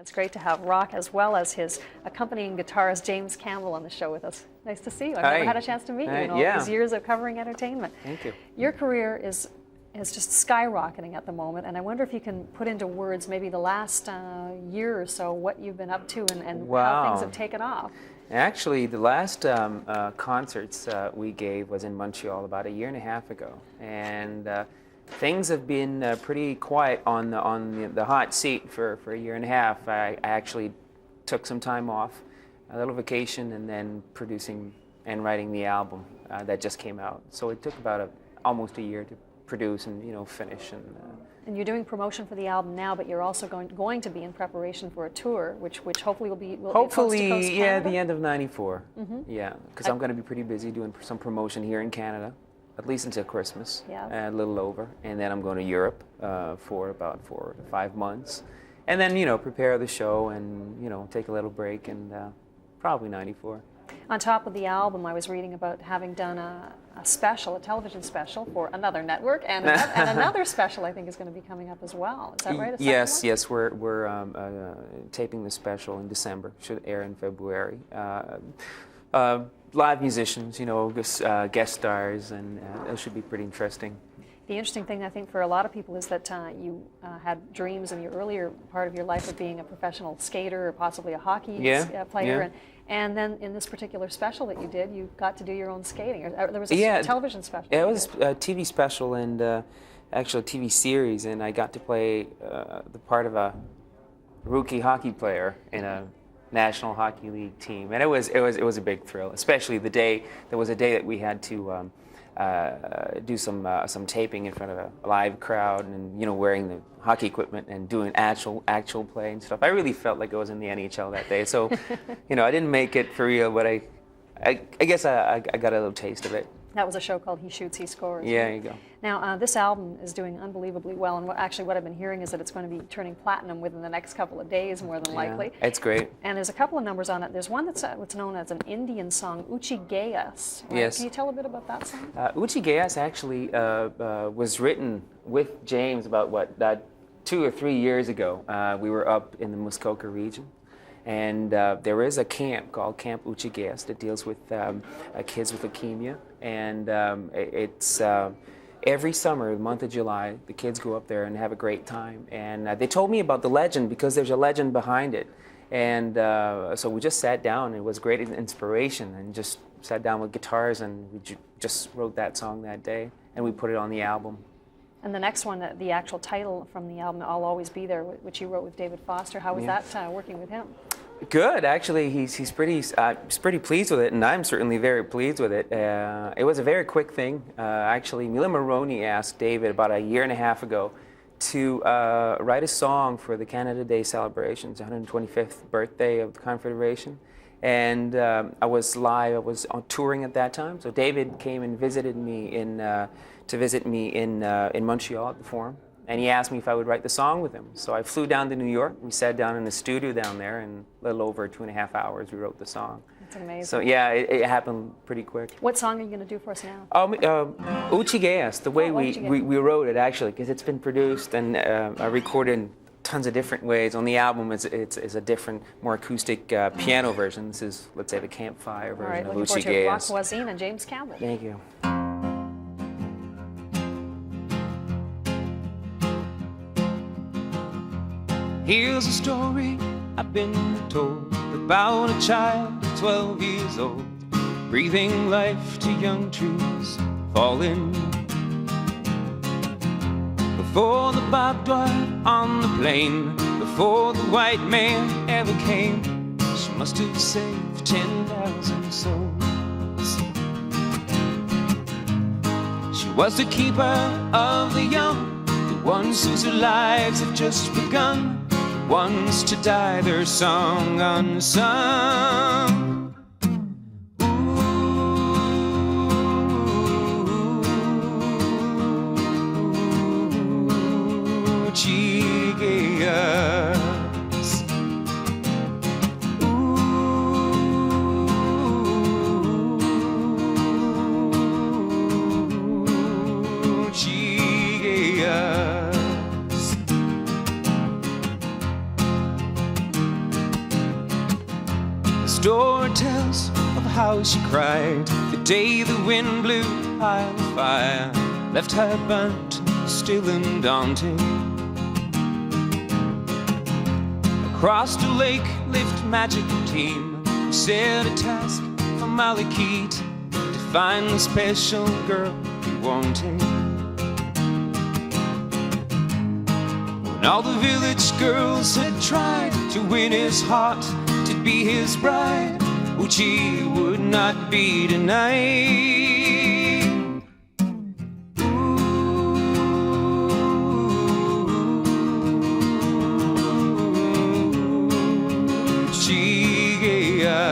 It's great to have Roch as well as his accompanying guitarist James Campbell on the show with us. Nice to see you. I've never had a chance to meet you in all these years of covering entertainment. Thank you. Your career is just skyrocketing at the moment, and I wonder if you can put into words maybe the last year or so what you've been up to and how things have taken off. Actually, the last concerts we gave was in Montreal about 1.5 years ago, and things have been pretty quiet on the hot seat for 1.5 years. I actually took some time off, a little vacation, and then producing and writing the album that just came out. So it took about almost a year to produce and finish. And you're doing promotion for the album now, but you're also going to be in preparation for a tour, which hopefully will be coast to coast Canada? The end of '94. Yeah, because I'm going to be pretty busy doing some promotion here in Canada, at least until Christmas, a little over, and then I'm going to Europe for about 4 to 5 months, and then prepare the show and take a little break, and probably '94. On top of the album, I was reading about having done a television special for another network, and another special I think is going to be coming up as well. Is that right? Yes, we're taping the special in December. Should air in February. Live musicians, guest stars, and it should be pretty interesting. The interesting thing, I think, for a lot of people is that you had dreams in your earlier part of your life of being a professional skater or possibly a hockey player. And then in this particular special that you did, you got to do your own skating. There was a television special. Yeah, it was a TV special and actually a TV series, and I got to play the part of a rookie hockey player in a National Hockey League team, and it was a big thrill, especially the day. There was a day that we had to do some taping in front of a live crowd, and wearing the hockey equipment and doing actual play and stuff. I really felt like I was in the NHL that day. So, I didn't make it for real, but I guess I got a little taste of it. That was a show called He Shoots, He Scores. Yeah, there you go. Now, this album is doing unbelievably well, and what I've been hearing is that it's going to be turning platinum within the next couple of days, more than likely. It's great. And there's a couple of numbers on it. There's one that's what's known as an Indian song, Oochigeas. Right? Yes. Can you tell a bit about that song? Oochigeas actually was written with James about 2 or 3 years ago. We were up in the Muskoka region. And there is a camp called Camp Oochigeas that deals with kids with leukemia. And it's every summer, the month of July, the kids go up there and have a great time. And they told me about the legend because there's a legend behind it. And so we just sat down. It was great inspiration, and just sat down with guitars, and we just wrote that song that day, and we put it on the album. And the next one, the actual title from the album, I'll Always Be There, which you wrote with David Foster. How was that working with him? Good, actually. He's pretty pleased with it, and I'm certainly very pleased with it. It was a very quick thing. Actually, Mila Maroney asked David about 1.5 years ago to write a song for the Canada Day celebrations, the 125th birthday of the Confederation. And I was on touring at that time, so David came and visited me to visit me in Montreal at the Forum, and he asked me if I would write the song with him. So I flew down to New York. We sat down in the studio down there, and a little over 2.5 hours we wrote the song. That's amazing. So yeah, it happened pretty quick. What song are you going to do for us now? Oochigeas, the way we wrote it, actually, because it's been produced and recorded in tons of different ways. On the album, it's a different, more acoustic piano version. This is, let's say, the campfire version of Oochigeas. Looking forward to Roch Voisine and James Campbell. Thank you. Here's a story I've been told about a child 12 years old, breathing life to young trees falling. Before the barbed wire on the plain, before the white man ever came, she must have saved 10,000 souls. She was the keeper of the young, the ones whose lives have just begun, the ones to die their song unsung. Oochigeas. Oochigeas. Story tells of how she cried the day the wind blew high on fire, left her burnt, still and daunting. Across the lake lived magic team, who set a task for Malachite to find the special girl he wanted. When all the village girls had tried to win his heart, to be his bride, Oochie would not be denied. Oochigeas.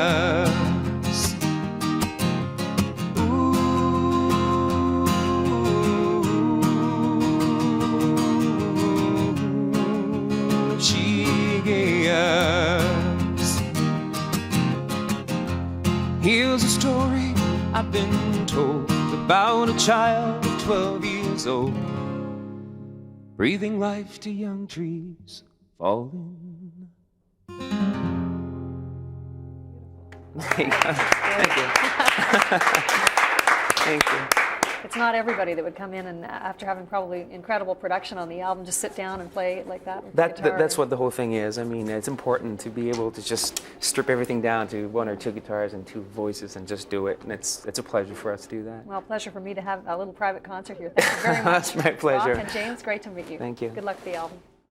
Oochigeas. Here's a story I've been told about a child of 12 years old, breathing life to young trees falling. Thank you. Thank you. It's not everybody that would come in and, after having probably incredible production on the album, just sit down and play it like that. With the guitar. That's what the whole thing is. I mean, it's important to be able to just strip everything down to 1 or 2 guitars and 2 voices and just do it. And it's a pleasure for us to do that. Well, pleasure for me to have a little private concert here. Thank you very much. That's my pleasure. Roch and James, great to meet you. Thank you. Good luck with the album.